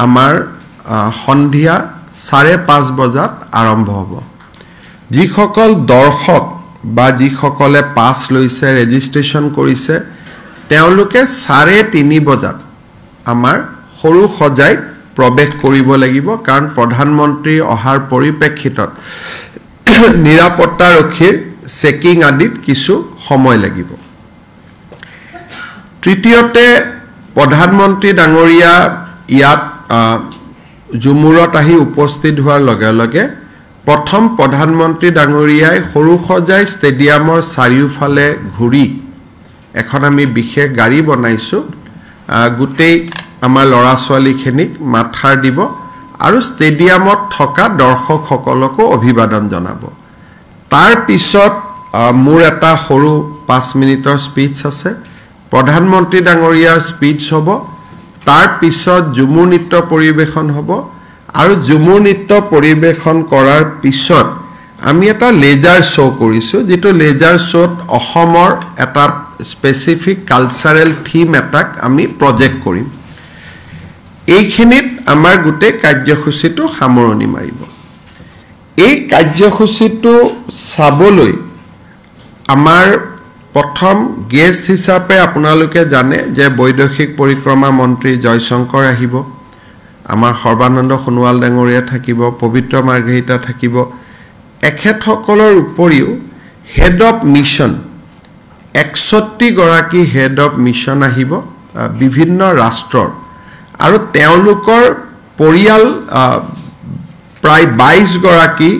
আমাৰ সন্ধিয়া 5:30 বজাত আৰম্ভ হ'ব যিসকল দৰ্শক বা যিসকলে পাছ লৈছে ৰেজিষ্ট্ৰেচন কৰিছে তেওঁলোকে 3:30 বজাত আমাৰ সৰু সজাইত প্ৰৱেশ কৰিব লাগিব কাৰণ প্ৰধানমন্ত্ৰী অহাৰ পৰিপ্ৰেক্ষিতত নিৰাপত্তাৰক্ষীৰ চেকিং আদিত কিছু সময় লাগিব তৃতীয়তে প্ৰধানমন্ত্ৰী ডাঙৰীয়া ইয়াত জুমুৰত আহি উপস্থিত হোৱাৰ লগে লগে প্ৰথম প্ৰধানমন্ত্ৰী ডাঙৰীয়াই সৰু সজাই ষ্টেডিয়ামৰ চাৰিওফালে ঘূৰি এখন আমি বিশেষ গাড়ী বনাইছো গুটেই আমাৰ লৰা ছোৱালীখিনিক মাথাৰ দিব আৰু ষ্টেডিয়ামত থকা দৰ্শকসকলকো অভিবাদন জনাব তাৰ পিছত মোৰ এটা সৰু 5 মিনিটৰ স্পিচ আছে প্ৰধানমন্ত্ৰী ডাঙৰীয়াৰ স্পিচ হ'ব তাৰ পিছত ঝুমুৰ নৃত্য পৰিবেশন হ'ব আৰু ঝুমুৰ নৃত্য পৰিবেশন কৰাৰ পিছত আমি এটা লেজাৰ শো কৰিছো যেটো লেজাৰ শোত অসমৰ এটা স্পেসিফিক কালচাৰেল থিম এটাক আমি প্ৰজেক্ট কৰিম এইখিনিত আমাৰ গুটে কাৰ্যসূচীটো সামৰণি মাৰিব এই কাৰ্যসূচীটো চাবলৈ আমাৰ প্ৰথম গেষ্ট হিচাপে আপোনালোকে জানে যে বৈদেশিক পৰিক্ৰমা মন্ত্ৰী জয়শংকৰ আহিব আমাৰ সৰ্বানন্দ সোণোৱাল ডাঙৰীয়া থাকিব পবিত্ৰ মাৰ্ঘেৰিটা থাকিব এখেতসকলৰ উপৰিও হেড অফ মিছন 61 গৰাকী হেড অফ মিছন আহিব বিভিন্ন ৰাষ্ট্ৰৰ আৰু তেওঁলোকৰ পৰিয়াল প্ৰায় 22 গৰাকী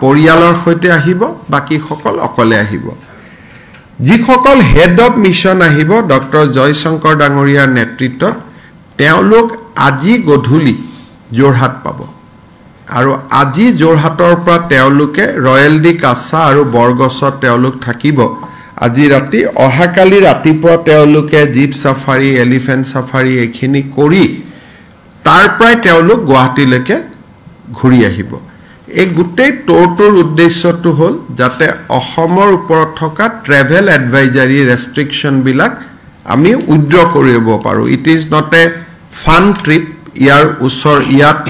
পৰিয়ালৰ সৈতে আহিব বাকি সকল অকলে আহিব যিসকল হেড অফ মিছন আহিব ডক্টৰ জয়শংকৰ ডাঙৰীয়াৰ নেতৃত্বত তেওঁলোক আজি গধূলি জোৰহাট পাব আৰু আজি জোৰহাটৰ পৰা তেওঁলোকে ৰয়েল ডি কাছা আৰু বৰগছত তেওঁলোক থাকিব আজি ৰাতি অহাকালি ৰাতিপুৱা তেওঁলোকে জীপ সাফাৰী এলিফেন্ট সাফাৰী এখিনি কৰি তাৰ পৰাই তেওঁলোক গুৱাহাটীলৈকে ঘূৰি আহিব এই গুটেই টৰটোৰ উদ্দেশ্যটো হ'ল যাতে অসমৰ ওপৰত থকা ট্ৰেভেল এডভাইজাৰী ৰেষ্ট্ৰিকশন বিলাক আমি উইথড্ৰ কৰিব পাৰো it is not a fun trip ইয়াৰ উছৰ ইয়াত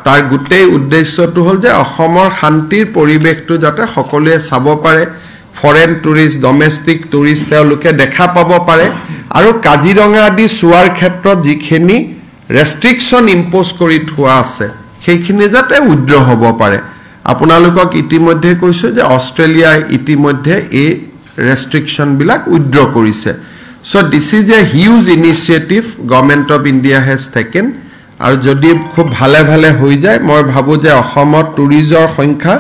তাৰ গুটেই উদ্দেশ্যটো হ'ল যে অসমৰ শান্তিৰ পৰিবেশটো যাতে সকলোৱে চাব পাৰে ফৰেন টুৰিষ্ট ডমেষ্টিক টুৰিষ্ট তেওঁলোকে দেখা পাব পাৰে আৰু কাজিৰঙা আদি সুৱাৰ ক্ষেত্ৰত যিখিনি ৰেষ্ট্ৰিকশন ইম্পোজ কৰি থোৱা আছে সেইখিনি যাতে উইথড্ৰ হ'ব পাৰে আপোনালোকক ইতিমধ্যে কৈছো যে অষ্ট্ৰেলিয়া ইতিমধ্যে এই ৰেষ্ট্ৰিকশন বিলাক উইথড্ৰ কৰিছে so this is a huge initiative government of India has taken আৰু যদি খুব ভালে ভালে হৈ যায় মই ভাবো যে অসমত টুৰিজৰ সংখ্যা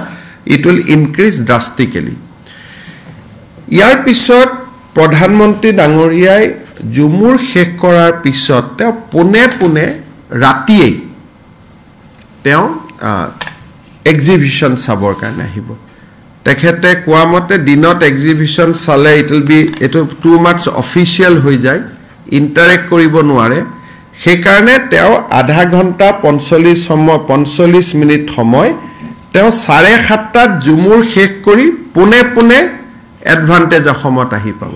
it will increase drastically ইয়াৰ পিছত প্ৰধানমন্ত্ৰী ডাঙৰীয়াই জুমুৰ শেষ কৰাৰ পিছত তেওঁ পুনে ৰাতিয়ে তেওঁ এক্সিবিশন চাবৰ কাৰণে আহিব তেখেতে কোৱামতে দিনত এক্সিবিশন চালে ইট উইল বি এটো টু মাচ অফিচিয়াল হৈ যায় ইন্টাৰেক্ট কৰিব নোৱাৰে সেই কাৰণে তেওঁ আধা ঘণ্টা 45 মিনিট সময় তেওঁ 7:30 জুমুৰ শেষ কৰি পুনে এডভান্টেজ অসমত আহি পাব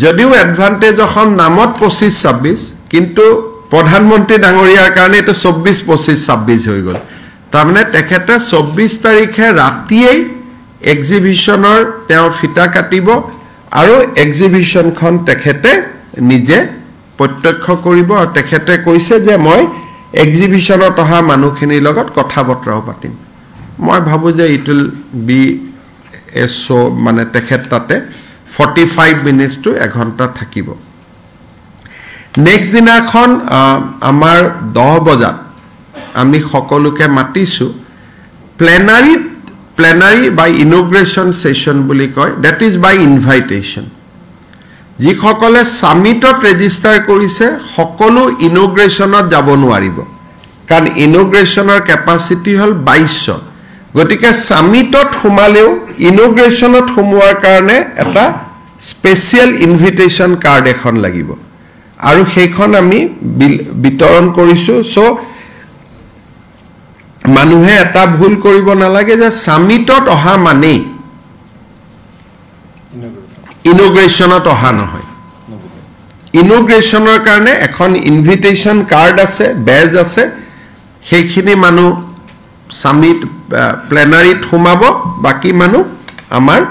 যদিও এডভান্টেজ অসম নামত 25-26 কিন্তু প্ৰধানমন্ত্ৰী ডাঙৰীয়াৰ কাৰণে এটা 24-25-26 হৈ গল তাৰমানে তেখেতে 24 তাৰিখে ৰাতিয়ে এক্সিবিশনৰ তেওঁ ফিটা কাটিব আৰু এক্সিবিশনখন তেখেতে নিজে প্ৰত্যক্ষ কৰিব আৰু তেখেতে কৈছে যে মই এক্সিবিশনত অহা মানুহখিনিৰ লগত কথা বতৰাও পাতিম মই ভাবো যে ইট উইল বি এ শো মানে তেখেত তাতে 45 মিনিটস টু 1 ঘণ্টা থাকিব নেক্সট দিনাখন আমাৰ 10 বজাত আমি সকলোকে মাতিছো প্লেনাৰী বাই ইনোগ্ৰেশন সেশন বুলি কয় that is by invitation যিসকলে সামিটত ৰেজিষ্টাৰ কৰিছে সকলো ইনোগ্ৰেশনত যাব নোৱাৰিব কাৰণ ইনোগ্ৰেশনৰ কেপাসিটি হল 2200 গতিকে সামিটত হুমালেও ইনোগ্ৰেশনত হুমুৱাৰ কাৰণে এটা স্পেশাল ইনভিটেশন কাৰ্ড এখন লাগিব আৰু সেইখন আমি বিতৰণ কৰিছো সো মানুহে এটা ভুল কৰিব নালাগে যে সামিটত অহা মানে ইনোগ্ৰেশনত অহা নহয় ইনোগ্ৰেশ্যনৰ কাৰণে এখন ইনভিটেশ্যন কাৰ্ড আছে বেজ আছে সেইখিনি মানুহ সামিট প্লেনাৰীত সোমাব বাকি মানুহ আমাৰ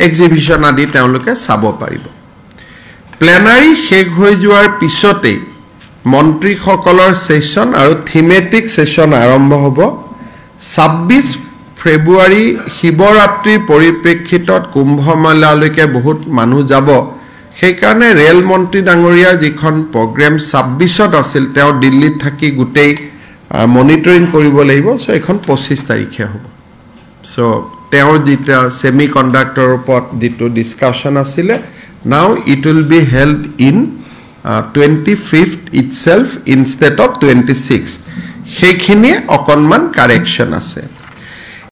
এক্সিবিশন আদি তেওঁলোকে চাব পাৰিব প্লেনাৰী শেষ হৈ যোৱাৰ পিছতে মন্ত্ৰীসকলৰ সেশন আৰু থিমেটিক সেশন আৰম্ভ হ'ব 26 ফেব্ৰুৱাৰী শিৱৰাত্ৰিৰ পৰিপ্ৰেক্ষিতত কুম্ভমেলালৈকে বহুত মানুহ যাব সেই কাৰণে ৰেল মন্ত্ৰী ডাঙৰীয়া যিখন প্ৰগ্ৰাম 26ত আছিল তেওঁ দিল্লীত থাকি গুটেই মনিটৰিং কৰিব লাগিব সো এখন 25 তাৰিখে হ'ব সো তেওঁ যেটা সেমিকন্ডাক্টৰ ওপৰত যেটো ডিসকাশন আছিল now it will be held in 25th itself instead of 26th সেইখিনি অকনমান কাৰেকশন আছে